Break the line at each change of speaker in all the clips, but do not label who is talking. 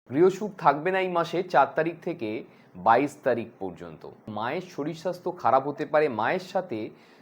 গৃহসুখ থাকবে না এই মাসে ৪ তারিখ থেকে ২২ তারিখ পর্যন্ত। মায়ের শরীর স্বাস্থ্য খারাপ হতে পারে, মায়ের সাথে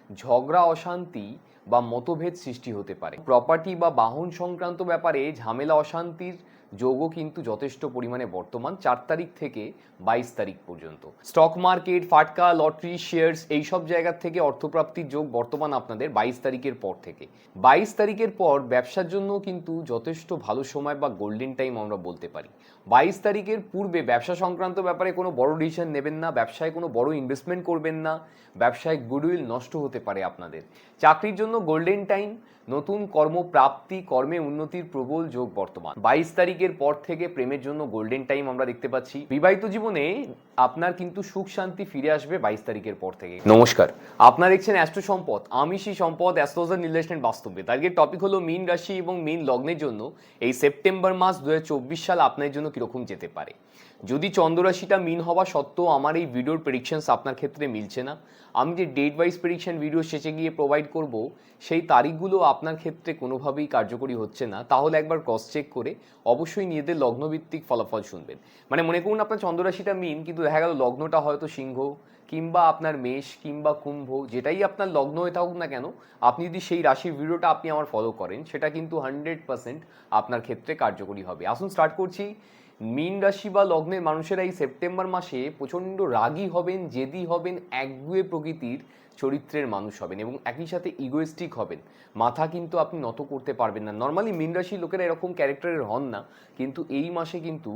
ঝগড়া অশান্তি বা মতভেদ সৃষ্টি হতে পারে। প্রপার্টি বা বাহন সংক্রান্ত ব্যাপারে ঝামেলা অশান্তির যোগও কিন্তু যথেষ্ট পরিমাণে বর্তমান ৪ তারিখ থেকে ২২ তারিখ পর্যন্ত। স্টক মার্কেট, ফাটকা, লটারি, শেয়ার্স এইসব জায়গার থেকে অর্থপ্রাপ্তির যোগ বর্তমান আপনাদের ২২ তারিখের পর থেকে। ২২ তারিখের পর ব্যবসার জন্য কিন্তু যথেষ্ট ভালো সময় বা গোল্ডেন টাইম আমরা বলতে পারি। ২২ তারিখের পূর্বে ব্যবসা সংক্রান্ত ব্যাপারে কোনো বড় ডিসিশন নেবেন না, ব্যবসায় কোনো বড় ইনভেস্টমেন্ট করবেন না, ব্যবসায় গুডউইল নষ্ট হতে পারে আপনাদের। চাকরির জন্য গোল্ডেন টাইম, নতুন কর্মপ্রাপ্তি, কর্মে উন্নতির প্রবল যোগ বর্তমান। ২২ তারিখের পর থেকে প্রেমের জন্য গোল্ডেন টাইম আমরা দেখতে পাচ্ছি। বিবাহিত জীবনে আপনার কিন্তু সুখ শান্তি ফিরে আসবে ২২ তারিখের পর থেকে। নমস্কার, আপনারা দেখছেন অ্যাস্ট্রো সম্পদ, আমি সেই সম্পদ, অ্যাস্ট্রোলজার নীলেশ বাস্তবে। আজকের টপিক হলো মীন রাশি এবং মীন লগ্নের জন্য এই সেপ্টেম্বর মাস ২০২৪ সাল আপনার জন্য কিরকম যেতে পারে। যদি চন্দ্ররাশিটা মীন হওয়া সত্ত্বেও আমার এই ভিডিওর প্রেডিকশনস আপনার ক্ষেত্রে মিলছে না, আমি যে ডেট ওয়াইজ প্রেডিকশন ভিডিও শেষে গিয়ে প্রোভাইড করব সেই তারিখগুলো আপনার ক্ষেত্রে কোনোভাবেই কার্যকরী হচ্ছে না, তাহলে একবার ক্রস চেক করে অবশ্যই নিজেদের লগ্নভিত্তিক ফলাফল শুনবেন। মানে মনে করুন আপনার চন্দ্ররাশিটা মীন, কিন্তু দেখা গেল লগ্নটা হয়তো সিংহ কিংবা আপনার মেষ কিংবা কুম্ভ, যেটাই আপনার লগ্ন হয়ে থাকুক না কেন, আপনি যদি সেই রাশির ভিডিওটা আপনি আমার ফলো করেন, সেটা কিন্তু 100% আপনার ক্ষেত্রে কার্যকরী হবে। আসুন স্টার্ট করছি। মীন রাশি বা লগ্নের মানুষেরা এই সেপ্টেম্বর মাসে প্রচণ্ড রাগী হবেন, জেদি হবেন, একগুঁয়ে প্রকৃতির চরিত্রের মানুষ হবেন এবং একই সাথে ইগোয়েস্টিক হবেন। মাথা কিন্তু আপনি নত করতে পারবেন না। নর্মালি মীন রাশির লোকেরা এরকম ক্যারেক্টারের হন না, কিন্তু এই মাসে কিন্তু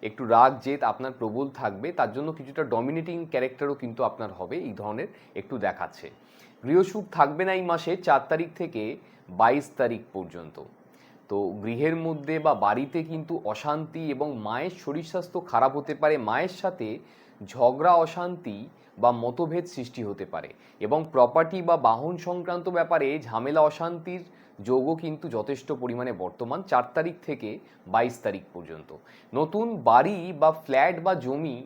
একটু রাগ জেদ আপনার প্রবল থাকবে, তার জন্য কিছুটা ডমিনেটিং ক্যারেক্টারও কিন্তু আপনার হবে, এই ধরনের একটু দেখাচ্ছে। গৃহসুখ থাকবে না এই মাসে ৪ তারিখ থেকে ২২ তারিখ পর্যন্ত। তো গৃহের মধ্যে বা বাড়িতে কিন্তু অশান্তি এবং মায়ের শরীর স্বাস্থ্য খারাপ হতে পারে, মায়ের সাথে ঝগড়া অশান্তি বা মতভেদ সৃষ্টি হতে পারে এবং প্রপার্টি বা বাহন সংক্রান্ত ব্যাপারে ঝামেলা অশান্তির যোগও কিন্তু যথেষ্ট পরিমাণে বর্তমান ৪ তারিখ থেকে ২২ তারিখ পর্যন্ত। নতুন বাড়ি বা ফ্ল্যাট বা জমি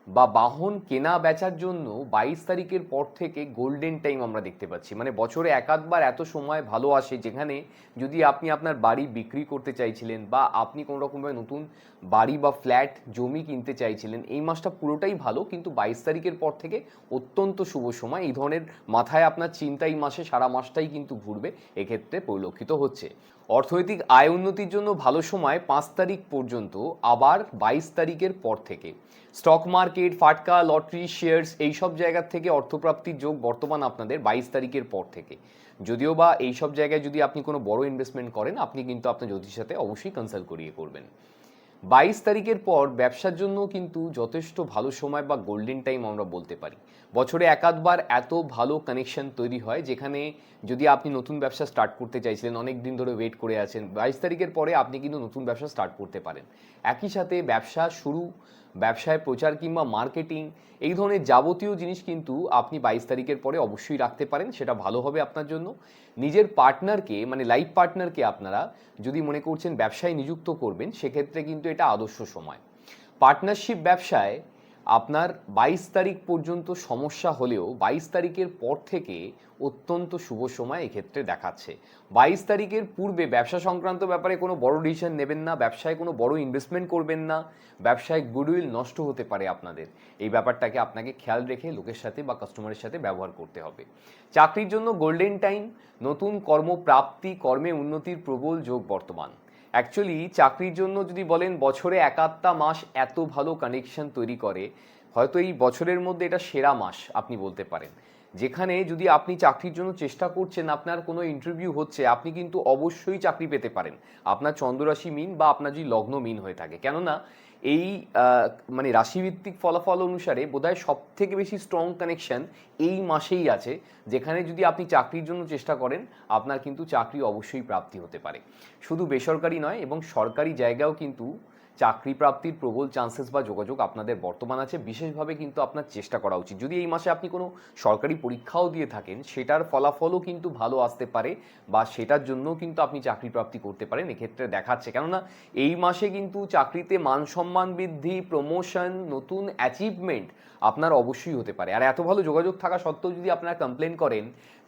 বা বাহন কেনা বেচার জন্য ২২ তারিখের পর থেকে গোল্ডেন টাইম আমরা দেখতে পাচ্ছি। মানে বছরে একাধবার এত সময় ভালো আসে, যেখানে যদি আপনি আপনার বাড়ি বিক্রি করতে চাইছিলেন বা আপনি কোনো রকমভাবে নতুন বাড়ি বা ফ্ল্যাট জমি কিনতে চাইছিলেন, এই মাসটা পুরোটাই ভালো, কিন্তু ২২ তারিখের পর থেকে অত্যন্ত শুভ সময়। এই ধরনের মাথায় আপনার চিন্তা এই মাসে সারা মাসটাই কিন্তু ঘুরবে, এক্ষেত্রে পরিলক্ষিত হচ্ছে। অর্থনৈতিক আয় উন্নতির জন্য ভালো সময় ৫ তারিখ পর্যন্ত, আবার ২২ তারিখের পর থেকে। স্টক মার্কেট, ফাটকা, লটারি, শেয়ার্স এইসব জায়গার থেকে অর্থপ্রাপ্তির যোগ বর্তমান আপনাদের ২২ তারিখের পর থেকে। যদিও বা এইসব জায়গায় যদি আপনি কোনো বড় ইনভেস্টমেন্ট করেন, আপনি কিন্তু আপনার জ্যোতিষের সাথে অবশ্যই কনসাল্ট করিয়ে করবেন। ২২ তারিখের পর ব্যবসার জন্য কিন্তু যথেষ্ট ভালো সময় বা গোল্ডেন টাইম আমরা বলতে পারি। বছরে একাধবার এত ভালো কানেকশন তৈরি হয়, যেখানে যদি আপনি নতুন ব্যবসা স্টার্ট করতে চাইছিলেন, অনেক দিন ধরে ওয়েট করে আছেন, ২২ তারিখের পরে আপনি কিন্তু নতুন ব্যবসা স্টার্ট করতে পারেন। একই সাথে ব্যবসা শুরু, ব্যবসায় প্রচার কিংবা মার্কেটিং এই ধরনের যাবতীয় জিনিস কিন্তু আপনি ২২ তারিখের পরে অবশ্যই রাখতে পারেন, সেটা ভালো হবে আপনার জন্য। নিজের পার্টনারকে, মানে লাইফ পার্টনারকে আপনারা যদি মনে করছেন ব্যবসায় নিযুক্ত করবেন, সেক্ষেত্রে কিন্তু এটা আদর্শ সময়। পার্টনারশিপ ব্যবসায় আপনার ২২ তারিখ পর্যন্ত সমস্যা হলেও ২২ তারিখের পর থেকে অত্যন্ত শুভ সময় এক্ষেত্রে দেখাচ্ছে। ২২ তারিখের পূর্বে ব্যবসা সংক্রান্ত ব্যাপারে কোনো বড় ডিসিশন নেবেন না, ব্যবসায় কোনো বড় ইনভেস্টমেন্ট করবেন না, ব্যবসায় গুডউইল নষ্ট হতে পারে আপনাদের। এই ব্যাপারটাকে আপনাকে খেয়াল রেখে লোকের সাথে বা কাস্টমারের সাথে ব্যবহার করতে হবে। চাকরির জন্য গোল্ডেন টাইম, নতুন কর্মপ্রাপ্তি, কর্মে উন্নতির প্রবল যোগ বর্তমান। অ্যাকচুয়ালি চাকরির জন্য যদি বলেন, বছরে একাধটা মাস এত ভালো কানেকশন তৈরি করে, হয়তো এই বছরের মধ্যে এটা সেরা মাস আপনি বলতে পারেন। যেখানে যদি আপনি চাকরির জন্য চেষ্টা করছেন, আপনার কোনো ইন্টারভিউ হচ্ছে, আপনি কিন্তু অবশ্যই চাকরি পেতে পারেন, আপনার চন্দ্ররাশি মিন বা আপনার যদি লগ্ন মিন হয়ে থাকে। কেননা এই মানে রাশিভিত্তিক ফলাফল অনুসারে বোধহয় সব থেকে বেশি স্ট্রং কানেকশন এই মাসেই আছে, যেখানে যদি আপনি চাকরির জন্য চেষ্টা করেন, আপনার কিন্তু চাকরি অবশ্যই প্রাপ্তি হতে পারে। শুধু বেসরকারি নয়, এবং সরকারি জায়গাও কিন্তু চাকরি প্রাপ্তির প্রবল চান্সেস বা যোগাযোগ আপনাদের বর্তমান আছে। বিশেষভাবে কিন্তু আপনার চেষ্টা করা উচিত। যদি এই মাসে আপনি কোনো সরকারি পরীক্ষাও দিয়ে থাকেন, সেটার ফলাফলও কিন্তু ভালো আসতে পারে বা সেটার জন্যও কিন্তু আপনি চাকরি প্রাপ্তি করতে পারেন, এক্ষেত্রে দেখাচ্ছে। কেননা এই মাসে কিন্তু চাকরিতে মান সম্মান বৃদ্ধি, প্রমোশন, নতুন অ্যাচিভমেন্ট আপনার অবশ্যই হতে পারে। আর এত ভালো যোগাযোগ থাকা সত্ত্বেও যদি আপনারা কমপ্লেন করেন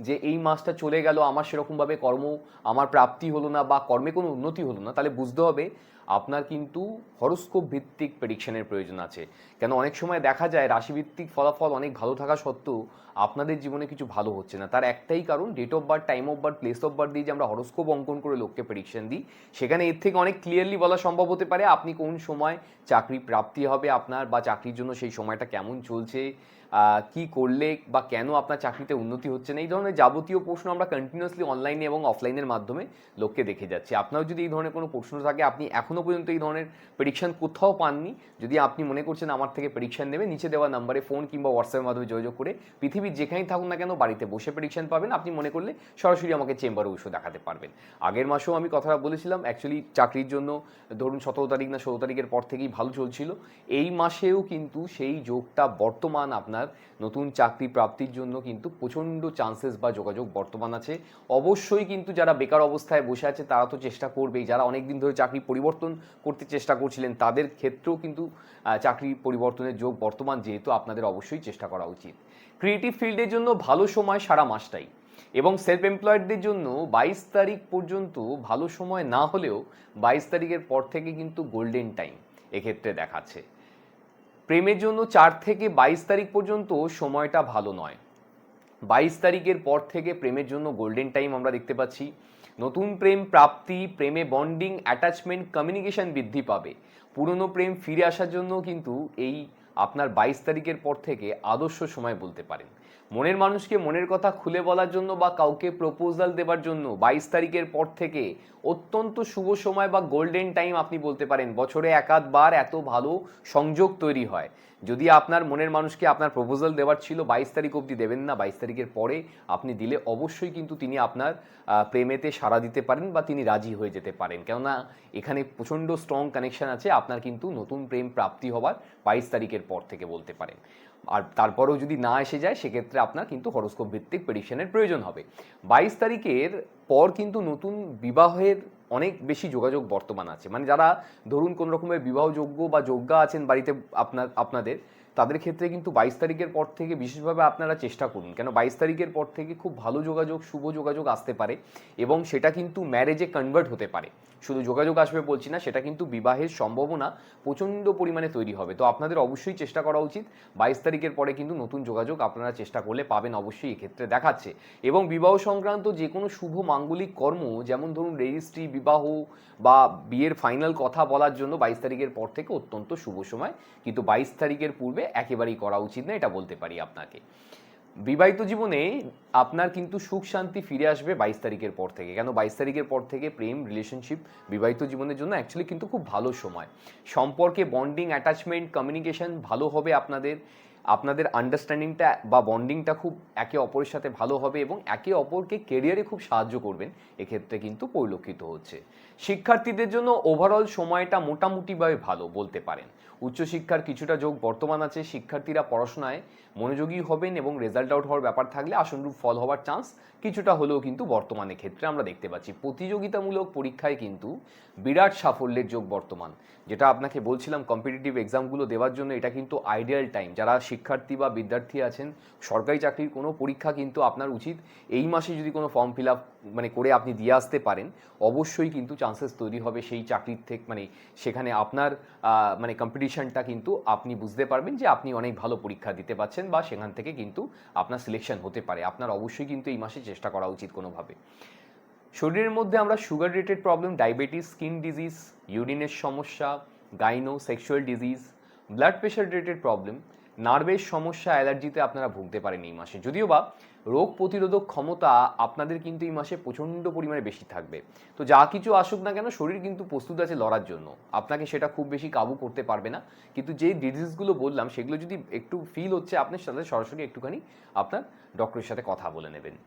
যে এই মাসটা চলে গেল, আমার সেরকমভাবে আমার প্রাপ্তি হলো না বা কর্মে কোনো উন্নতি হলো না, তাহলে বুঝতে হবে আপনার কিন্তু হরোস্কোপ ভিত্তিক প্রেডিকশনের প্রয়োজন আছে। কেন অনেক সময় দেখা যায় রাশিভিত্তিক ফলাফল অনেক ভালো থাকা সত্ত্বেও আপনাদের জীবনে কিছু ভালো হচ্ছে না। তার একটাই কারণ, date of birth, time of birth, place of birth দিয়ে যে আমরা হরোস্কোপ অঙ্কন করে লোককে প্রেডিকশন দিই, সেখানে এর থেকে অনেক ক্লিয়ারলি বলা সম্ভব হতে পারে আপনি কোন সময় চাকরি প্রাপ্তি হবে আপনার, বা চাকরির জন্য সেই সময়টা কেমন চলছে, কি করলে বা কেন আপনার চাকরিতে উন্নতি হচ্ছে না। এই ধরনের যাবতীয় প্রশ্ন আমরা কন্টিনিউয়াসলি অনলাইনে এবং অফলাইনের মাধ্যমে লোককে দেখে যাচ্ছি। আপনারও যদি এই ধরনের কোনো প্রশ্ন থাকে, আপনি এখনও পর্যন্ত এই ধরনের প্রেডিকশন কোথাও পাননি, যদি আপনি মনে করছেন আমার থেকে প্রেডিকশন নেবে, নিচে দেওয়া নাম্বারে ফোন কিংবা হোয়াটসঅ্যাপের মাধ্যমে যোগাযোগ করে পৃথিবীর যেখানেই থাকুন না কেন বাড়িতে বসে প্রেডিকশন পাবেন। আপনি মনে করলে সরাসরি আমাকে চেম্বারে বসে দেখাতে পারবেন। আগের মাসেও আমি কথাটা বলেছিলাম, অ্যাকচুয়ালি চাকরির জন্য ধরুন 17 তারিখ না 16 তারিখের পর থেকেই ভালো চলছিল। এই মাসেও কিন্তু সেই যোগটা বর্তমান আপনার নতুন চাকরি প্রাপ্তির জন্য কিন্তু প্রচণ্ড চান্সেস বা যোগাযোগ বর্তমান আছে। অবশ্যই কিন্তু যারা বেকার অবস্থায় বসে আছে তারা তো চেষ্টা করবেই, যারা অনেক দিন ধরে চাকরি পরিবর্তন করতে চেষ্টা করছিলেন তাদের ক্ষেত্রেও কিন্তু চাকরি পরিবর্তনের যোগ বর্তমান, যেহেতু আপনাদের অবশ্যই চেষ্টা করা উচিত। ক্রিয়েটিভ ফিল্ডের জন্য ভালো সময় সারা মাসটাই, এবং সেলফ এমপ্লয়েডদের জন্য 22 তারিখ পর্যন্ত ভালো সময় না হলেও 22 তারিখের পর থেকে কিন্তু গোল্ডেন টাইম এক্ষেত্রে দেখাচ্ছে। প্রেমের জন্য 4 থেকে 22 তারিখ পর্যন্ত সময়টা ভালো নয়। 22 তারিখের পর থেকে প্রেমের জন্য গোল্ডেন টাইম আমরা দেখতে পাচ্ছি। নতুন প্রেম প্রাপ্তি, প্রেমে বন্ডিং, অ্যাটাচমেন্ট, কমিউনিকেশন বৃদ্ধি পাবে। পুরনো প্রেম ফিরে আসার জন্য কিন্তু এই আপনার 22 তারিখের পর থেকে আদর্শ সময় বলতে পারেন। মনের মানুষকে মনের কথা খুলে বলার জন্য বা কাউকে প্রপোজাল দেওয়ার জন্য 22 তারিখের পর থেকে অত্যন্ত শুভ সময় বা গোল্ডেন টাইম আপনি বলতে পারেন। বছরে একাধবার এত ভালো সংযোগ তৈরি হয়। যদি আপনার মনের মানুষকে আপনার প্রপোজাল দেওয়ার ছিল, 22 তারিখ অবধি দেবেন না, 22 তারিখের পরে আপনি দিলে অবশ্যই কিন্তু তিনি আপনার প্রেমেতে সাড়া দিতে পারেন বা তিনি রাজি হয়ে যেতে পারেন। কেননা এখানে প্রচণ্ড স্ট্রং কানেকশন আছে, আপনার কিন্তু নতুন প্রেম প্রাপ্তি হবার 22 তারিখের পর থেকে বলতে পারেন। আর তারপরেও যদি না এসে যায় সেক্ষেত্রে আপনার কিন্তু হরোস্কোপ ভিত্তিক প্রেডিকশনের প্রয়োজন হবে। 22 তারিখের পর কিন্তু নতুন বিবাহের অনেক বেশি যোগাযোগ বর্তমান আছে। মানে যারা ধরুন কোনো রকমের বিবাহযোগ্য বা যোগ্যা আছেন বাড়িতে আপনাদের, তাদের ক্ষেত্রে কিন্তু 22 তারিখের পর থেকে বিশেষভাবে আপনারা চেষ্টা করুন। কেন 22 তারিখের পর থেকে খুব ভালো যোগাযোগ, শুভ যোগাযোগ আসতে পারে এবং সেটা কিন্তু ম্যারেজে কনভার্ট হতে পারে। শুধু যোগাযোগ আসবে বলছি না, সেটা কিন্তু বিবাহের সম্ভাবনা প্রচণ্ড পরিমাণে তৈরি হবে। তো আপনাদের অবশ্যই চেষ্টা করা উচিত। 22 তারিখের পরে কিন্তু নতুন যোগাযোগ আপনারা চেষ্টা করলে পাবেন, অবশ্যই এক্ষেত্রে দেখাচ্ছে। এবং বিবাহ সংক্রান্ত যে কোনো শুভ মাঙ্গলিক কর্ম, যেমন ধরুন রেজিস্ট্রি, বিবাহ বা বিয়ের ফাইনাল কথা বলার জন্য 22 তারিখের পর থেকে অত্যন্ত শুভ সময়, কিন্তু 22 তারিখের পূর্বে একেবারেই করা উচিত না, এটা বলতে পারি আপনাকে। বিবাহিত জীবনে আপনার কিন্তু সুখ শান্তি ফিরে আসবে 22 তারিখের পর থেকে। কেন 22 তারিখের পর থেকে প্রেম, রিলেশনশিপ, বিবাহিত জীবনের জন্য অ্যাকচুয়ালি কিন্তু খুব ভালো সময়। সম্পর্কে বন্ডিং, অ্যাটাচমেন্ট, কমিউনিকেশন ভালো হবে আপনাদের আন্ডারস্ট্যান্ডিংটা বা বন্ডিংটা খুব একে অপরের সাথে ভালো হবে এবং একে অপরকে কেরিয়ারে খুব সাহায্য করবেন, এক্ষেত্রে কিন্তু পরিলক্ষিত হচ্ছে। শিক্ষার্থীদের জন্য ওভারঅল সময়টা মোটামুটিভাবে ভালো বলতে পারেন। উচ্চশিক্ষার কিছুটা যোগ বর্তমান আছে। শিক্ষার্থীরা পড়াশোনায় মনোযোগী হবেন এবং রেজাল্ট আউট হওয়ার ব্যাপার থাকলে আশানুরূপ ফল হওয়ার চান্স কিছুটা হলেও কিন্তু বর্তমানে ক্ষেত্রে আমরা দেখতে পাচ্ছি। প্রতিযোগিতামূলক পরীক্ষায় কিন্তু বিরাট সাফল্যের যোগ বর্তমান, যেটা আপনাকে বলছিলাম কম্পিটিটিভ এক্সামগুলো দেওয়ার জন্য এটা কিন্তু আইডিয়াল টাইম। যারা শিক্ষার্থী বা বিদ্যার্থী আছেন, সরকারি চাকরির কোনো পরীক্ষা কিন্তু আপনার উচিত এই মাসে যদি কোনো ফর্ম ফিল আপ করে আপনি দিয়ে আসতে পারেন, অবশ্যই কিন্তু চান্সেস তৈরি হবে সেই চাকরির থেকে, সেখানে আপনার কম্পিটিশনটা কিন্তু আপনি বুঝতে পারবেন যে আপনি অনেক ভালো পরীক্ষা দিতে পারছেন বা সেখান থেকে কিন্তু আপনার সিলেকশন হতে পারে। আপনার অবশ্যই কিন্তু এই মাসে চেষ্টা করা উচিত কোনোভাবে। শরীরের মধ্যে আমরা sugar related problem, diabetes, skin disease, ইউরিনের সমস্যা, gyno, sexual disease, blood pressure related problem, নার্ভের সমস্যা, অ্যালার্জিতে আপনারা ভুগতে পারেন এই মাসে। যদিও বা রোগ প্রতিরোধক ক্ষমতা আপনাদের কিন্তু এই মাসে প্রচণ্ড পরিমাণে বেশি থাকবে। তো যা কিছু আসুক না কেন, শরীর কিন্তু প্রস্তুত আছে লড়ার জন্য। আপনাকে সেটা খুব বেশি কাবু করতে পারবে না। কিন্তু যেই ডিজিজগুলো বললাম সেগুলো যদি একটু ফিল হচ্ছে আপনার সাথে, সরাসরি একটুখানি আপনার ডক্টরের সাথে কথা বলে নেবেন।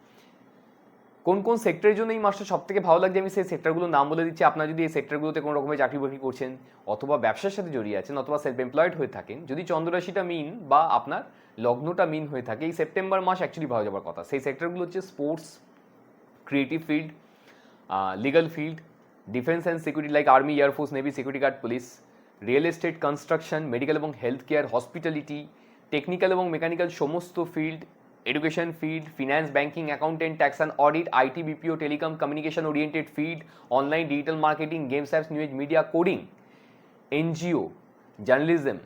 কোন কোন সেক্টরের জন্য এই মাসটা সব থেকে ভালো লাগছে আমি সেই সেক্টরগুলোর নাম বলে দিচ্ছি। আপনারা যদি এই সেক্টরগুলোতে কোনো রকমের চাকরি বাকরি করছেন অথবা ব্যবসার সাথে জড়িয়ে আছেন অথবা সেলফ এমপ্লয়েড হয়ে থাকেন, যদি চন্দ্ররাশিটা মিন বা আপনার লগ্নটা মিন হয়ে থাকে, এই সেপ্টেম্বর মাস অ্যাকচুয়ালি ভালো যাবার কথা। সেই সেক্টরগুলো হচ্ছে sports, creative field, legal field, defence and security like army, air force, navy, security guard, police, real estate, construction, medical এবং হেলথ কেয়ার, হসপিটালিটি, টেকনিক্যাল এবং মেকানিক্যাল সমস্ত field, education field, finance, banking, accountant, tax and audit, IT, BPO, telecom, communication oriented field, online digital marketing, games apps, news, media, coding, NGO, journalism,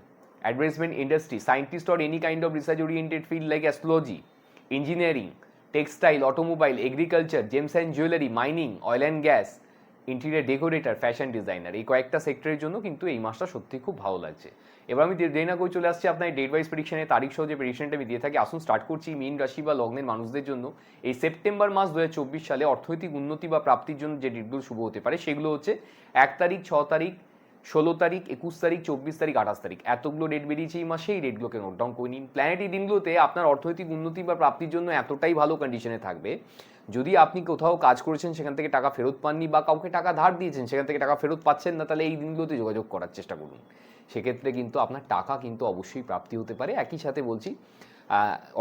advertisement industry, scientist or any kind of research oriented field like astrology, engineering, textile, automobile, agriculture, gems and jewelry, mining, oil and gas, interior decorator, fashion designer, এই কয়েকটা সেক্টরের জন্য কিন্তু এই মাসটা সত্যি খুব ভালো লাগছে। এবার আমি দেরি না করে চলে আসছি আপনার ডেট ওয়াইজ প্রেডিকশনের তারিখ সহ যে প্রেডিকশনটা আমি দিয়ে থাকি। আসুন স্টার্ট করছি মীন রাশি বা লগ্নের মানুষদের জন্য এই সেপ্টেম্বর মাস 2024 সালে অর্থনৈতিক উন্নতি বা প্রাপ্তির জন্য যে ডেটগুলো শুভ হতে পারে সেগুলো হচ্ছে 1 তারিখ, 6 তারিখ, 16 তারিখ, 21 তারিখ, 24 তারিখ, 28 তারিখ, এতগুলো ডেট বেরিয়েছে এই মাসে। এই ডেটগুলোকে নোট ডাউন করে নিন। প্ল্যানেট এই দিনগুলোতে আপনার অর্থনৈতিক উন্নতি বা প্রাপ্তির জন্য এতটাই ভালো কন্ডিশনে থাকবে, যদি আপনি কোথাও কাজ করেছেন সেখান থেকে টাকা ফেরত পাননি বা কাউকে টাকা ধার দিয়েছেন সেখান থেকে টাকা ফেরত পাচ্ছেন না, তাহলে এই দিনগুলোতে যোগাযোগ করার চেষ্টা করুন। সেক্ষেত্রে কিন্তু আপনার টাকা কিন্তু অবশ্যই প্রাপ্তি হতে পারে। একই সাথে বলছি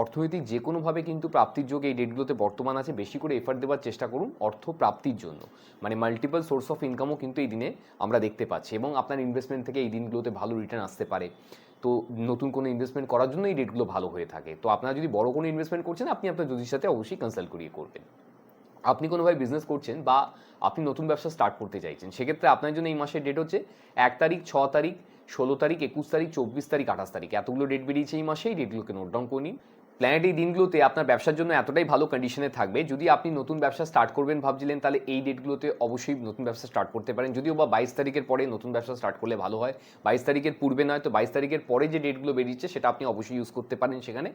অর্থনৈতিক যে কোনোভাবে কিন্তু প্রাপ্তির যোগ এই ডেটগুলোতে বর্তমান আছে। বেশি করে এফার্ট দেওয়ার চেষ্টা করুন অর্থ প্রাপ্তির জন্য, মানে মাল্টিপল সোর্স অফ ইনকামও কিন্তু এই দিনে আমরা দেখতে পাচ্ছি এবং আপনার ইনভেস্টমেন্ট থেকে এই দিনগুলোতে ভালো রিটার্ন আসতে পারে। তো নতুন কোনো ইনভেস্টমেন্ট করার জন্য এই ডেটগুলো ভালো হয়ে থাকে। তো আপনারা যদি বড় কোনো ইনভেস্টমেন্ট করছেন আপনি আপনার জ্যোতিষের সাথে অবশ্যই কনসাল্ট করিয়ে করবেন। আপনি কোনোভাবে বিজনেস করছেন বা আপনি নতুন ব্যবসা স্টার্ট করতে চাইছেন, সেক্ষেত্রে আপনার জন্য এই মাসের ডেট হচ্ছে 1 তারিখ, 6 তারিখ, 16 তারিখ, 21 তারিখ, 24 তারিখ, 28 তারিখ, এতগুলো ডেট বেরিয়েছে এই মাসে। এই ডেটগুলোকে নোট ডাউন করে নিন। প্ল্যানেট এই দিনগুলোতে আপনার ব্যবসার জন্য এতটাই ভালো কন্ডিশনে থাকবে, যদি আপনি নতুন ব্যবসা স্টার্ট করবেন ভাবছিলেন তাহলে এই ডেটগুলোতে অবশ্যই নতুন ব্যবসা স্টার্ট করতে পারেন। যদিও বা 22 তারিখের পরে নতুন ব্যবসা স্টার্ট করলে ভালো হয়, 22 তারিখের পূর্বে নয়। তো 22 তারিখের পরে যে ডেটগুলো বেরিয়েছে সেটা আপনি অবশ্যই ইউজ করতে পারেন সেখানে।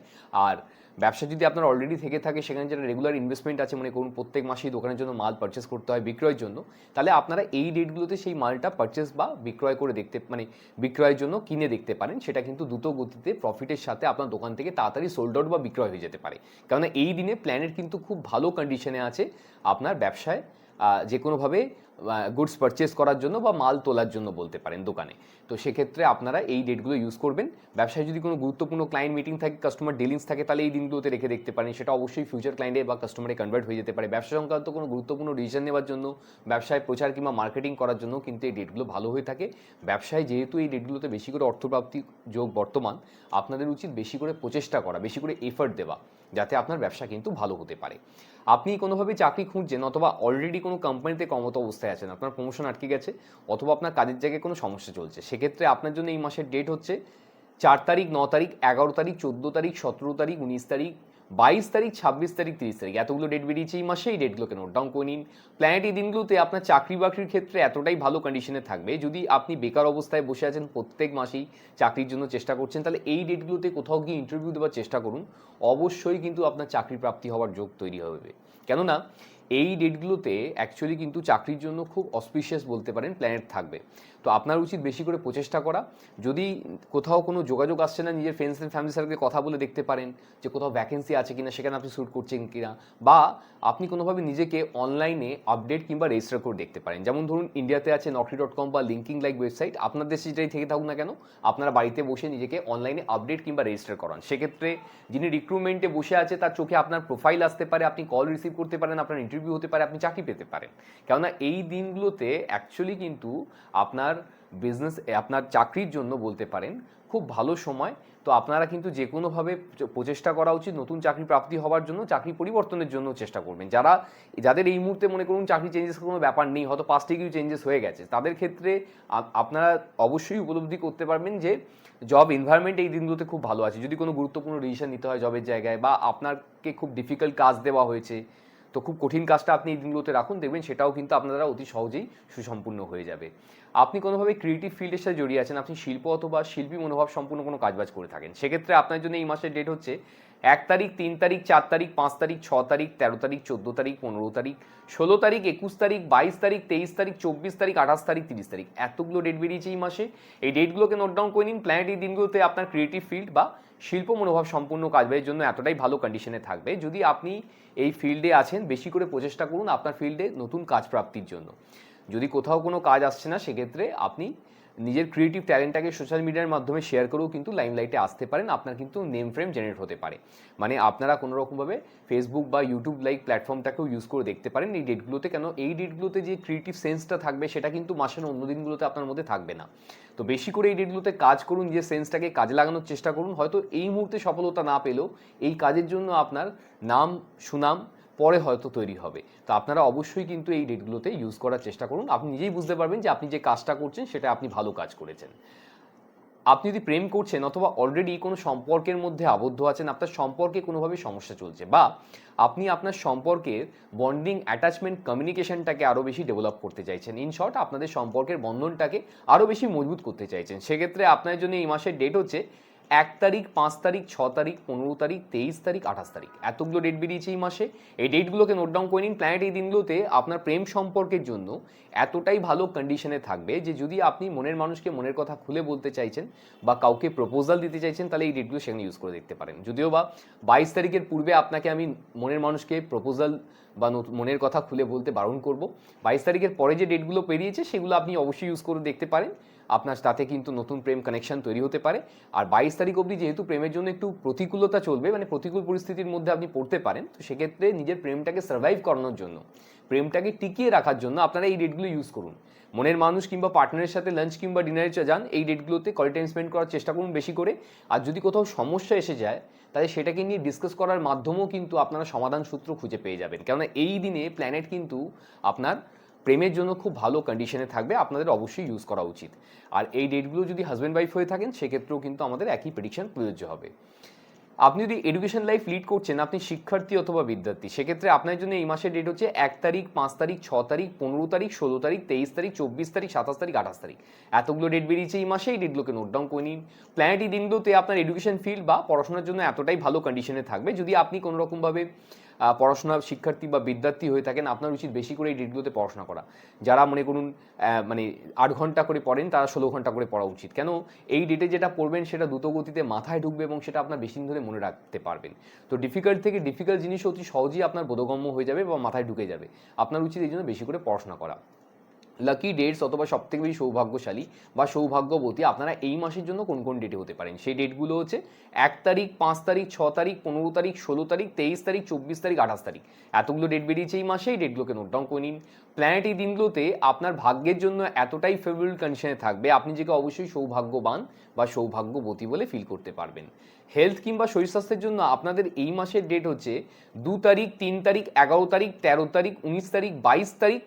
আর ব্যবসা যদি আপনার অলরেডি থেকে থাকে, সেখানে যেটা রেগুলার ইনভেস্টমেন্ট আছে, মনে করুন প্রত্যেক মাসেই দোকানের জন্য মাল পারচেস করতে হয় বিক্রয়ের জন্য, তাহলে আপনারা এই ডেটগুলোতে সেই মালটা পারচেস বা বিক্রয় করে দেখতে, মানে বিক্রয়ের জন্য কিনে দেখতে পারেন। সেটা কিন্তু দ্রুত গতিতে প্রফিটের সাথে আপনার দোকান থেকে তাড়াতাড়ি সোল্ড আউট বা বিক্রয় হয়ে যেতে পারে। কারণ এই দিনে প্ল্যানেট কিন্তু খুব ভালো কন্ডিশনে আছে আপনার ব্যবসায় যে কোনোভাবে গুডস পারচেস করার জন্য বা মাল তোলার জন্য বলতে পারেন দোকানে। তো সেক্ষেত্রে আপনারা এই ডেটগুলো ইউজ করবেন। ব্যবসায় যদি কোনো গুরুত্বপূর্ণ ক্লায়েন্ট মিটিং থাকে, কাস্টমার ডিলিংস থাকে, তাহলে এই দিনগুলোতে রেখে দেখতে পারেন। সেটা অবশ্যই ফিউচার ক্লায়েন্টে বা কাস্টমারে কনভার্ট হয়ে যেতে পারে। ব্যবসা সংক্রান্ত কোনো গুরুত্বপূর্ণ ডিসিশন নেওয়ার জন্য, ব্যবসায় প্রচার কিংবা মার্কেটিং করার জন্য কিন্তু এই ডেটগুলো ভালো হয়ে থাকে। ব্যবসায় যেহেতু এই ডেটগুলোতে বেশি করে অর্থপ্রাপ্তি যোগ বর্তমান, আপনাদের উচিত বেশি করে প্রচেষ্টা করা, বেশি করে এফর্ট দেওয়া, যাতে আপনার ব্যবসা কিন্তু ভালো হতে পারে। আপনি কোনোভাবে চাকরি খুঁজছেন অথবা অলরেডি কোনো কোম্পানিতে কর্মরত অবস্থায় আছেন, আপনার প্রমোশন আটকে গেছে অথবা আপনার কাজের জায়গায় কোনো সমস্যা চলছে, সেক্ষেত্রে আপনার জন্য এই মাসের ডেট হচ্ছে 4 তারিখ, 9 তারিখ, 11 তারিখ, 14 তারিখ, 17 তারিখ, 19 তারিখ, 22 তারিখ, 26 তারিখ, 30 তারিখ, এতগুলো ডেট বেরিয়েছে এই মাসে। এই ডেটগুলোকে নোট ডাউন করে নিন। প্ল্যানেট এই দিনগুলোতে আপনার চাকরি বাকরির ক্ষেত্রে এতটাই ভালো কন্ডিশনে থাকবে, যদি আপনি বেকার অবস্থায় বসে আছেন, প্রত্যেক মাসেই চাকরির জন্য চেষ্টা করছেন, তাহলে এই ডেটগুলোতে কোথাও গিয়ে ইন্টারভিউ দেওয়ার চেষ্টা করুন। অবশ্যই কিন্তু আপনার চাকরি প্রাপ্তি হওয়ার যোগ তৈরি হবে। কেননা এই ডেটগুলোতে অ্যাকচুয়ালি কিন্তু চাকরির জন্য খুব অসপিশিয়াস বলতে পারেন প্ল্যানেট থাকবে। তো আপনার উচিত বেশি করে প্রচেষ্টা করা। যদি কোথাও কোনো যোগাযোগ আসছে না, নিজের ফ্রেন্ডস অ্যান্ড ফ্যামিলি সার্কেলে কথা বলে দেখতে পারেন যে কোথাও ভ্যাকেন্সি আছে কিনা, সেখানে আপনি শ্যুট করছেন কিনা, বা আপনি কোনোভাবে নিজেকে অনলাইনে আপডেট কিংবা রেজিস্টার করে দেখতে পারেন। যেমন ধরুন ইন্ডিয়াতে আছে naukri.com বা লিঙ্কিং লাইক ওয়েবসাইট, আপনার দেশে যেটাই থেকে থাকুক না কেন, আপনারা বাড়িতে বসে নিজেকে অনলাইনে আপডেট কিংবা রেজিস্টার করান। সেক্ষেত্রে যিনি রিক্রুটমেন্টে বসে আছে তার চোখে আপনার প্রোফাইল আসতে পারে, আপনি কল রিসিভ করতে পারেন, আপনার ইন্টারভিউ হতে পারে, আপনি চাকরি পেতে পারেন। কেননা এই দিনগুলোতে অ্যাকচুয়ালি কিন্তু আপনার বিজনেস, আপনার চাকরির জন্য বলতে পারেন খুব ভালো সময়। তো আপনারা কিন্তু যে কোনোভাবে প্রচেষ্টা করা উচিত নতুন চাকরি প্রাপ্তি হওয়ার জন্য, চাকরি পরিবর্তনের জন্য চেষ্টা করবেন। যাদের এই মুহূর্তে মনে করুন চাকরি চেঞ্জেস কোনো ব্যাপার নেই, হয়তো 5 ডিগ্রি চেঞ্জেস হয়ে গেছে, তাদের ক্ষেত্রে আপনারা অবশ্যই উপলব্ধি করতে পারবেন যে জব এনভায়রনমেন্ট এই দিনগুলোতে খুব ভালো আছে। যদি কোনো গুরুত্বপূর্ণ ডিসিশন নিতে হয় জবের জায়গায়, বা আপনাকে খুব ডিফিকাল্ট কাজ দেওয়া হয়েছে, তো খুব কঠিন কাজটা আপনি এই দিনগুলোতে রাখুন, দেখবেন সেটাও কিন্তু আপনারা অতি সহজেই সুসম্পূর্ণ হয়ে যাবে। আপনি কোনোভাবে ক্রিয়েটিভ ফিল্ডের সাথে জড়িয়ে আছেন, আপনি শিল্প অথবা শিল্পী মনোভাব সম্পূর্ণ কোনো কাজবাজ করে থাকেন, সেক্ষেত্রে আপনার জন্য এই মাসের ডেট হচ্ছে 1 তারিখ, 3 তারিখ, 4 তারিখ, 5 তারিখ, 6 তারিখ, 13 তারিখ, 14 তারিখ, 15 তারিখ, 16 তারিখ, 21 তারিখ, 22 তারিখ, 23 তারিখ, 24 তারিখ, 28 তারিখ, 30 তারিখ, এতগুলো ডেট বেরিয়েছে এই মাসে। এই ডেটগুলোকে নোট ডাউন করে নিন। প্ল্যানেট এই দিনগুলোতে আপনার ক্রিয়েটিভ ফিল্ড বা শিল্প মনোভাব সম্পূর্ণ কাজবাজের জন্য এতটাই ভালো কন্ডিশনে থাকবে। যদি আপনি এই ফিল্ডে আছেন, বেশি করে প্রচেষ্টা করুন আপনার ফিল্ডে নতুন কাজ প্রাপ্তির জন্য। যদি কোথাও কোনো কাজ আসছে না, সেক্ষেত্রে আপনি নিজের ক্রিয়েটিভ ট্যালেন্টটাকে সোশ্যাল মিডিয়ার মাধ্যমে শেয়ার করেও কিন্তু লাইমলাইটে আসতে পারেন। আপনার কিন্তু নেম ফ্রেম জেনারেট হতে পারে, মানে আপনারা কোনো রকমভাবে ফেসবুক বা ইউটিউব লাইক প্ল্যাটফর্মটাকেও ইউজ করে দেখতে পারেন এই ডেটগুলোতে। কেন এই ডেটগুলোতে যে ক্রিয়েটিভ সেন্সটা থাকবে সেটা কিন্তু মাসের অন্য দিনগুলোতে আপনার মধ্যে থাকবে না। তো বেশি করে এই ডেটগুলোতে কাজ করুন, নিজের সেন্সটাকে কাজে লাগানোর চেষ্টা করুন। হয়তো এই মুহূর্তে সফলতা না পেলেও এই কাজের জন্য আপনার নাম সুনাম পরে হয়তো তৈরি হবে। তো আপনারা অবশ্যই কিন্তু এই ডেটগুলোতে ইউজ করার চেষ্টা করুন। আপনি নিজেই বুঝতে পারবেন যে আপনি যে কাজটা করছেন সেটা আপনি ভালো কাজ করেছেন। আপনি যদি প্রেম করছেন অথবা অলরেডি কোনো সম্পর্কের মধ্যে আবদ্ধ আছেন, আপনার সম্পর্কে কোনোভাবে সমস্যা চলছে, বা আপনি আপনার সম্পর্কের বন্ডিং, অ্যাটাচমেন্ট, কমিউনিকেশনটাকে আরও বেশি ডেভেলপ করতে চাইছেন, ইন শর্ট আপনাদের সম্পর্কের বন্ধনটাকে আরও বেশি মজবুত করতে চাইছেন, সেক্ষেত্রে আপনার জন্য এই মাসের ডেট হচ্ছে 1 তারিখ, 5 তারিখ, 6 তারিখ, 15 তারিখ, 23 তারিখ, 28 তারিখ, এতগুলো ডেট বেরিয়েছে এই মাসে। এই ডেটগুলোকে নোট ডাউন করে নিন। প্ল্যানেট এই দিনগুলোতে আপনার প্রেম সম্পর্কের জন্য এতটাই ভালো কন্ডিশনে থাকবে যে যদি আপনি মনের মানুষকে মনের কথা খুলে বলতে চাইছেন বা কাউকে প্রপোজাল দিতে চাইছেন, তাহলে এই ডেটগুলো সেখানে ইউজ করে দেখতে পারেন। যদিও বা 22 তারিখের পূর্বে আপনাকে আমি মনের মানুষকে প্রপোজাল বা মনের কথা খুলে বলতে বারণ করব। 22 তারিখের পরে যে ডেটগুলো পেরিয়েছে সেগুলো আপনি অবশ্যই ইউজ করে দেখতে পারেন, আপনার তাতে কিন্তু নতুন প্রেম কানেকশন তৈরি হতে পারে। আর 22 তারিখ অবধি যেহেতু প্রেমের জন্য একটু প্রতিকূলতা চলবে, মানে প্রতিকূল পরিস্থিতির মধ্যে আপনি পড়তে পারেন, তো সেক্ষেত্রে নিজের প্রেমটাকে সার্ভাইভ করানোর জন্য, প্রেমটাকে টিকিয়ে রাখার জন্য আপনারা এই ডেটগুলো ইউজ করুন। মনের মানুষ কিংবা পার্টনারের সাথে লাঞ্চ কিংবা ডিনারে যান, এই ডেটগুলোতে কোয়ালিটি টাইম স্পেন্ড করার চেষ্টা করুন বেশি করে। আর যদি কোথাও সমস্যা এসে যায় তাহলে সেটাকে নিয়ে ডিসকাস করার মাধ্যমেও কিন্তু আপনারা সমাধান সূত্র খুঁজে পেয়ে যাবেন, কেননা এই দিনে প্ল্যানেট কিন্তু আপনার প্রেমের জন্য খুব ভালো কন্ডিশনে থাকবে, আপনাদের অবশ্যই ইউজ করা উচিত। আর এই ডেটগুলো যদি হাজব্যান্ড ওয়াইফ হয়ে থাকেন সেক্ষেত্রেও কিন্তু আমাদের একই প্রেডিকশন প্রযোজ্য হবে। আপনি যদি এডুকেশন লাইফ লিড করছেন, আপনি শিক্ষার্থী অথবা বিদ্যার্থী, সেক্ষেত্রে আপনার জন্য এই মাসের ডেট হচ্ছে 1 তারিখ, 5 তারিখ, 6 তারিখ, 15 তারিখ, 16 তারিখ, 23 তারিখ, 24 তারিখ, 27 তারিখ, 28 তারিখ, এতগুলো ডেট বেরিয়েছে এই মাসে। এই ডেটগুলোকে নোট ডাউন করে নিন। প্ল্যানেট এই দিনগুলোতে আপনার এডুকেশন ফিল্ড বা পড়াশোনার জন্য এতটাই ভালো কন্ডিশনে থাকবে, যদি আপনি কোনো রকমভাবে পড়াশোনার শিক্ষার্থী বা বিদ্যার্থী হয়ে থাকেন, আপনার উচিত বেশি করে এই ডেটগুলোতে পড়াশোনা করা। যারা মনে করুন মানে 8 ঘন্টা করে পড়েন, তারা 16 ঘন্টা করে পড়া উচিত, কেন এই ডেটে যেটা পড়বেন সেটা দ্রুত গতিতে মাথায় ঢুকবে এবং সেটা আপনার বেশি দিন ধরে মনে রাখতে পারবেন। তো ডিফিকাল্ট থেকে ডিফিকাল্ট জিনিস অতি সহজেই আপনার বোধগম্য হয়ে যাবে বা মাথায় ঢুকে যাবে। আপনার উচিত এই জন্য বেশি করে পড়াশোনা করা। লাকি ডেটস অথবা সবথেকে বেশি সৌভাগ্যশালী বা সৌভাগ্যবতী আপনারা এই মাসের জন্য কোন কোন ডেটে হতে পারেন, সেই ডেটগুলো হচ্ছে 1 তারিখ, 5 তারিখ, 6 তারিখ, 15 তারিখ, 16 তারিখ, 23 তারিখ, 24 তারিখ, 28 তারিখ, এতগুলো ডেট বেরিয়েছে এই মাসে। এই ডেটগুলোকে নোট ডাউন করে নিন। প্ল্যানেট এই দিনগুলোতে আপনার ভাগ্যের জন্য এতটাই ফেভারেবল কন্ডিশনে থাকবে, আপনি যেকে অবশ্যই সৌভাগ্যবান বা সৌভাগ্যবতী বলে ফিল করতে পারবেন। হেলথ কিংবা শরীর স্বাস্থ্যের জন্য আপনাদের এই মাসের ডেট হচ্ছে 2 তারিখ, 3 তারিখ, 11 তারিখ, 13 তারিখ, 19 তারিখ, 22 তারিখ,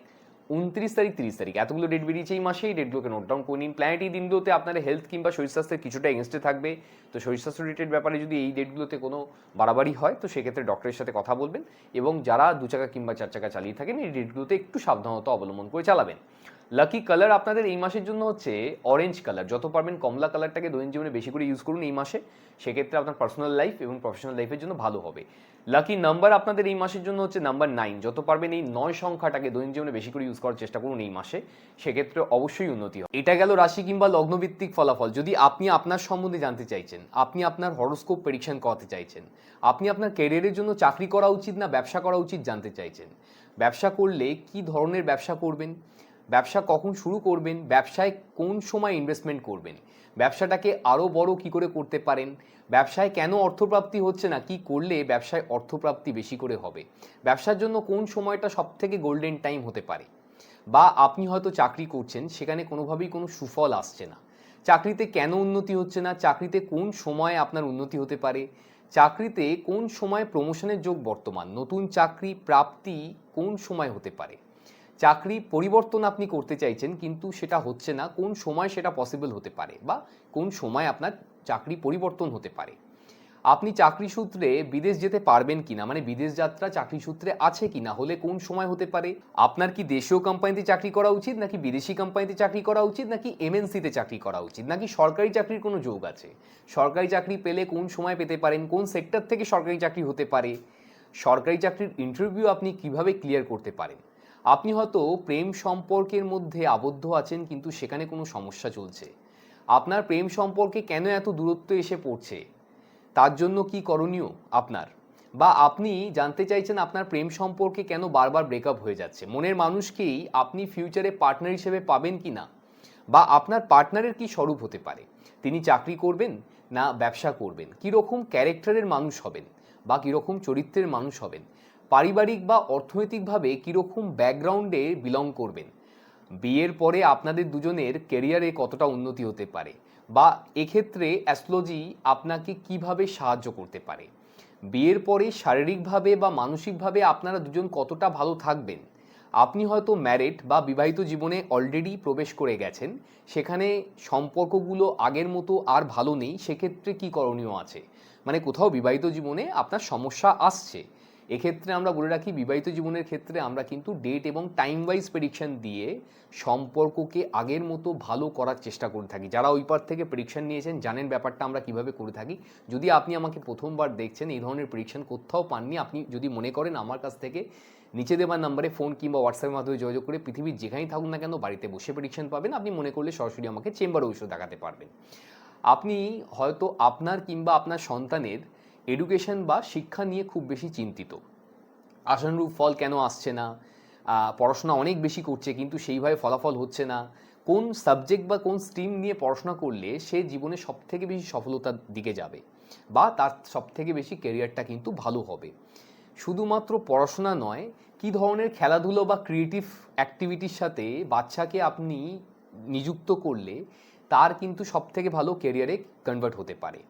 29 তারিখ, 30 তারিখ, এতগুলো ডেট বেরিয়েছে এই মাসে। এই ডেটগুলোকে নোট ডাউন করে নিন। প্ল্যানেট এই দিনগুলোতে আপনার হেলথ কিংবা শরীর স্বাস্থ্যের কিছুটা এগেনস্টে থাকবে, তো শরীর স্বাস্থ্য রিলেটেড ব্যাপারে যদি এই ডেটগুলোতে কোনো বাড়াবাড়ি হয় তো সেক্ষেত্রে ডক্টরের সাথে কথা বলবেন, এবং যারা 2 চাকা কিংবা 4 চাকা চালিয়ে থাকেন এই ডেটগুলোতে একটু সাবধানতা অবলম্বন করে চালাবেন। লাকি কালার আপনাদের এই মাসের জন্য হচ্ছে অরেঞ্জ কালার, যত পারবেন কমলা কালারটাকে দৈনন্দিন জীবনে বেশি করে ইউজ করুন এই মাসে, সেক্ষেত্রে আপনার পার্সোনাল লাইফ এবং প্রফেশনাল লাইফের জন্য ভালো হবে। লাকি নাম্বার আপনাদের এই মাসের জন্য হচ্ছে নাম্বার 9, যত পারবেন এই 9 সংখ্যাটাকে দৈনন্দিন জীবনে বেশি করে ইউজ করার চেষ্টা করুন এই মাসে, সেক্ষেত্রে অবশ্যই উন্নতি হবে। এটা গেল রাশি কিংবা লগ্নভিত্তিক ফলাফল। যদি আপনি আপনার সম্বন্ধে জানতে চাইছেন, আপনি আপনার হরোস্কোপ প্রেডিকশন করাতে চাইছেন, আপনি আপনার ক্যারিয়ারের জন্য চাকরি করা উচিত না ব্যবসা করা উচিত জানতে চাইছেন, ব্যবসা করলে কি ধরনের ব্যবসা করবেন, ব্যবসা কখন শুরু করবেন, ব্যবসায় কোন সময় ইনভেস্টমেন্ট করবেন, ব্যবসাটাকে আরও বড় কি করে করতে পারেন, ব্যবসায় কেন অর্থপ্রাপ্তি হচ্ছে না, কি করলে ব্যবসায় অর্থপ্রাপ্তি বেশি করে হবে, ব্যবসার জন্য কোন সময়টা সবথেকে গোল্ডেন টাইম হতে পারে, বা আপনি হয়তো চাকরি করছেন সেখানে কোনোভাবেই কোনো সুফল আসছে না, চাকরিতে কেন উন্নতি হচ্ছে না, চাকরিতে কোন সময়ে আপনার উন্নতি হতে পারে, চাকরিতে কোন সময় প্রমোশনের যোগ বর্তমান, নতুন চাকরি প্রাপ্তি কোন সময় হতে পারে, চাকরি পরিবর্তন আপনি করতে চাইছেন কিন্তু সেটা হচ্ছে না, কোন সময় সেটা পসিবল হতে পারে, বা কোন সময় আপনার চাকরি পরিবর্তন হতে পারে, আপনি চাকরি সূত্রে বিদেশ যেতে পারবেন কিনা, মানে বিদেশ যাত্রা চাকরি সূত্রে আছে কিনা, হলে কোন সময় হতে পারে, আপনার কি দেশীয় কোম্পানিতে চাকরি করা উচিত নাকি বিদেশি কোম্পানিতে চাকরি করা উচিত, নাকি এমএনসিতে চাকরি করা উচিত, নাকি সরকারি চাকরির কোনো যোগ আছে, সরকারি চাকরি পেলে কোন সময় পেতে পারেন, কোন সেক্টর থেকে সরকারি চাকরি হতে পারে, সরকারি চাকরির ইন্টারভিউ আপনি কিভাবে ক্লিয়ার করতে পারেন। আপনি হয়তো প্রেম সম্পর্কের মধ্যে আবদ্ধ আছেন কিন্তু সেখানে কোনো সমস্যা চলছে, আপনার প্রেম সম্পর্কে কেন এত দূরত্ব এসে পড়ছে, তার জন্য কি করণীয় আপনার, বা আপনি জানতে চাইছেন আপনার প্রেম সম্পর্কে কেন বারবার ব্রেকআপ হয়ে যাচ্ছে, মনের মানুষকেই আপনি ফিউচারে পার্টনার হিসেবে পাবেন কি না, বা আপনার পার্টনারের কি স্বরূপ হতে পারে, তিনি চাকরি করবেন না ব্যবসা করবেন, কীরকম ক্যারেক্টারের মানুষ হবেন বা কীরকম চরিত্রের মানুষ হবেন, পারিবারিক বা অর্থনৈতিকভাবে কীরকম ব্যাকগ্রাউন্ডে বিলং করবেন, বিয়ের পরে আপনাদের দুজনের ক্যারিয়ারে কতটা উন্নতি হতে পারে, বা এক্ষেত্রে অ্যাস্ট্রোলজি আপনাকে কিভাবে সাহায্য করতে পারে, বিয়ের পরে শারীরিকভাবে বা মানসিকভাবে আপনারা দুজন কতটা ভালো থাকবেন। আপনি হয়তো ম্যারিড বা বিবাহিত জীবনে অলরেডি প্রবেশ করে গেছেন, সেখানে সম্পর্কগুলো আগের মতো আর ভালো নেই, সেক্ষেত্রে কি করণীয় আছে? মানে কোথাও বিবাহিত জীবনে আপনার সমস্যা আসছে, এক্ষেত্রে আমরা বলে রাখি বিবাহিত জীবনের ক্ষেত্রে আমরা কিন্তু ডেট এবং টাইম ওয়াইজ প্রেডিকশন দিয়ে সম্পর্ককে আগের মতো ভালো করার চেষ্টা করে থাকি। যারা ওই পার থেকে প্রেডিকশন নিয়েছেন জানেন ব্যাপারটা আমরা কিভাবে করে থাকি। যদি আপনি আমাকে প্রথমবার দেখছেন, এই ধরনের প্রেডিকশন কোথাও পাননি, আপনি যদি মনে করেন আমার কাছ থেকে নিচে দেওয়া নাম্বারে ফোন কিংবা হোয়াটসঅ্যাপের মাধ্যমে যোগাযোগ করে পৃথিবীর যেখানেই থাকুন না কেন বাড়িতে বসে প্রেডিকশন পাবেন। আপনি মনে করলে সরাসরি আমাকে চেম্বারে বসে দেখাতে পারবেন। আপনি হয়তো আপনার কিংবা আপনার সন্তানের এডুকেশন বা শিক্ষা নিয়ে খুব বেশি চিন্তিত। আশানুরূপ ফল কেন আসছে না, পড়াশোনা অনেক বেশি করছে কিন্তু সেইভাবে ফলাফল হচ্ছে না, কোন সাবজেক্ট বা কোন স্ট্রিম নিয়ে পড়াশোনা করলে সে জীবনে সবথেকে বেশি সফলতার দিকে যাবে বা তার সবথেকে বেশি ক্যারিয়ারটা কিন্তু ভালো হবে। শুধুমাত্র পড়াশোনা নয়, কী ধরনের খেলাধুলো বা ক্রিয়েটিভ অ্যাক্টিভিটির সাথে বাচ্চাকে আপনি নিযুক্ত করলে তার কিন্তু সবথেকে ভালো ক্যারিয়ারে কনভার্ট হতে পারে।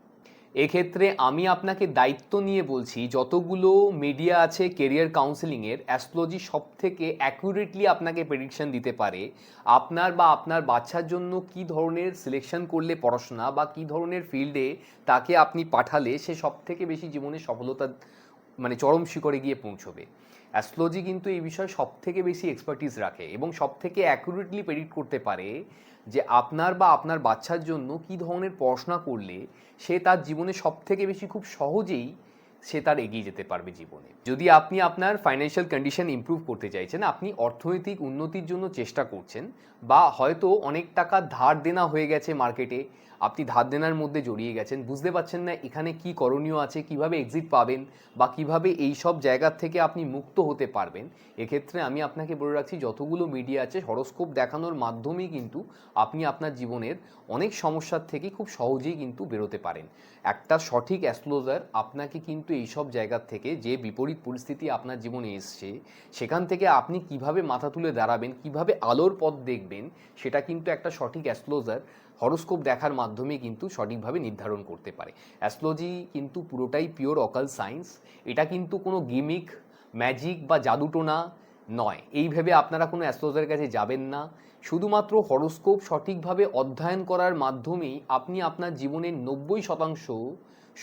এক্ষেত্রে আমি আপনাকে দায়িত্ব নিয়ে বলছি, যতগুলো মিডিয়া আছে কেরিয়ার কাউন্সেলিংয়ের, অ্যাস্ট্রোলজি সবথেকে অ্যাকুরেটলি আপনাকে প্রেডিকশন দিতে পারে আপনার বা আপনার বাচ্চার জন্য কী ধরনের সিলেকশন করলে পড়াশোনা বা কী ধরনের ফিল্ডে তাকে আপনি পাঠালে সে সবথেকে বেশি জীবনে সফলতা মানে চরম শিখরে গিয়ে পৌঁছবে। অ্যাস্ট্রোলজি কিন্তু এই বিষয়ে সবথেকে বেশি এক্সপার্টিস রাখে এবং সবথেকে অ্যাকুরেটলি প্রেডিক্ট করতে পারে যে আপনার বা আপনার বাচ্চার জন্য কী ধরনের পড়াশোনা করলে সে তার জীবনে সবথেকে বেশি খুব সহজেই সে তার এগিয়ে যেতে পারবে জীবনে। যদি আপনি আপনার ফাইন্যান্সিয়াল কন্ডিশন ইমপ্রুভ করতে চাইছেন, আপনি অর্থনৈতিক উন্নতির জন্য চেষ্টা করছেন, বা হয়তো অনেক টাকা ধার দেনা হয়ে গেছে মার্কেটে, আপনি ধার দেনার মধ্যে জড়িয়ে গেছেন, বুঝতে পারছেন না এখানে কি করণীয় আছে, কিভাবে এক্সিট পাবেন বা কিভাবে এই সব জায়গার থেকে আপনি মুক্ত হতে পারবেন, এক্ষেত্রে আমি আপনাকে বলে রাখছি যতগুলো মিডিয়া আছে হরোস্কোপ দেখানোর মাধ্যমেই কিন্তু আপনি আপনার জীবনের অনেক সমস্যার থেকে খুব সহজেই কিন্তু বেরোতে পারেন। একটা সঠিক অ্যাস্ট্রোলজার আপনাকে কিন্তু এই সব জায়গার থেকে, যে বিপরীত পরিস্থিতি আপনার জীবনে এসছে সেখান থেকে আপনি কিভাবে মাথা তুলে দাঁড়াবেন, কিভাবে আলোর পথ দেখবেন, সেটা কিন্তু একটা সঠিক অ্যাস্ট্রোলজার হরোস্কোপ দেখার মাধ্যমে কিন্তু সঠিকভাবে নির্ধারণ করতে পারে। অ্যাস্ট্রোলজি কিন্তু পুরোটাই পিওর অকাল সায়েন্স, এটা কিন্তু কোনো গিমিক, ম্যাজিক বা জাদুটোনা নয়। এই ভেবে আপনারা কোনো অ্যাস্ট্রোলজারের কাছে যাবেন না। শুধুমাত্র হরোস্কোপ সঠিকভাবে অধ্যয়ন করার মাধ্যমেই আপনি আপনার জীবনের 90%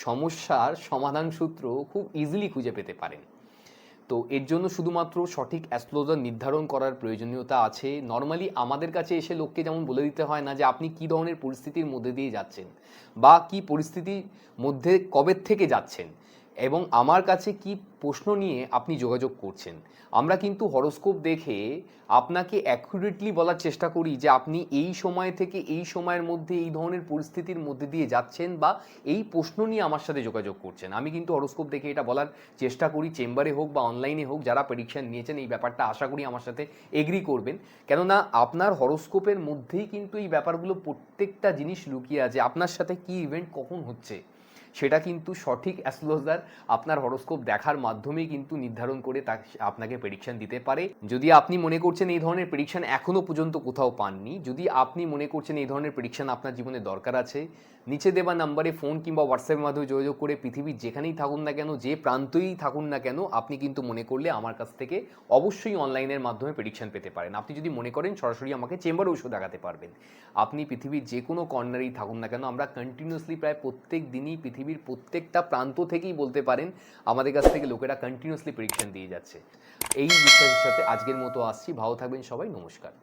সমস্যার সমাধান সূত্র খুব ইজিলি খুঁজে পেতে পারেন। তো এর জন্য শুধুমাত্র সঠিক অ্যাস্ট্রোলজার নির্ধারণ করার প্রয়োজনীয়তা আছে। নর্মালি আমাদের কাছে এসে লোককে যেমন বলে দিতে হয় না যে আপনি কী ধরনের পরিস্থিতির মধ্যে দিয়ে যাচ্ছেন বা কী পরিস্থিতির মধ্যে কবে থেকে যাচ্ছেন এবং আমার কাছে কি প্রশ্ন নিয়ে আপনি যোগাযোগ করছেন, আমরা কিন্তু হরোস্কোপ দেখে আপনাকে অ্যাকুরেটলি বলার চেষ্টা করি যে আপনি এই সময় থেকে এই সময়ের মধ্যে এই ধরনের পরিস্থিতির মধ্যে দিয়ে যাচ্ছেন বা এই প্রশ্ন নিয়ে আমার সাথে যোগাযোগ করছেন। আমি কিন্তু হরোস্কোপ দেখে এটা বলার চেষ্টা করি, চেম্বারে হোক বা অনলাইনে হোক, যারা প্রেডিকশন নিয়েছেন এই ব্যাপারটা আশা করি আমার সাথে এগ্রি করবেন। কেননা আপনার হরোস্কোপের মধ্যেই কিন্তু এই ব্যাপারগুলো প্রত্যেকটা জিনিস লুকিয়ে আছে। আপনার সাথে কি ইভেন্ট কখন হচ্ছে সেটা কিন্তু সঠিক অ্যাস্ট্রোলজার আপনার হরোস্কোপ দেখার মাধ্যমেই কিন্তু নির্ধারণ করে আপনাকে প্রেডিকশন দিতে পারে। যদি আপনি মনে করছেন এই ধরনের প্রেডিকশন এখনও পর্যন্ত কোথাও পাননি, যদি আপনি মনে করছেন এই ধরনের প্রেডিকশন আপনার জীবনে দরকার আছে, নিচে দেওয়া নাম্বারে ফোন কিংবা হোয়াটসঅ্যাপের মাধ্যমে যোগাযোগ করে পৃথিবীর যেখানেই থাকুন না কেন, যে প্রান্তই থাকুন না কেন, আপনি কিন্তু মনে করলে আমার কাছ থেকে অবশ্যই অনলাইনের মাধ্যমে প্রেডিকশন পেতে পারেন। আপনি যদি মনে করেন সরাসরি আমাকে চেম্বারে ওষুধ দেখাতে পারবেন। আপনি পৃথিবীর যে কোনো কর্নারেই থাকুন না কেন, আমরা কন্টিনিউয়াসলি প্রায় প্রত্যেক দিনই পৃথিবীর প্রত্যেকটা প্রান্ত থেকেই বলতে পারেন আমাদের কাছ থেকে লোকেরা কন্টিনিউয়াসলি প্রেডিকশন দিয়ে যাচ্ছে। এই বিশ্বাসের সাথে আজকের মতো আসছি। ভালো থাকবেন সবাই, নমস্কার।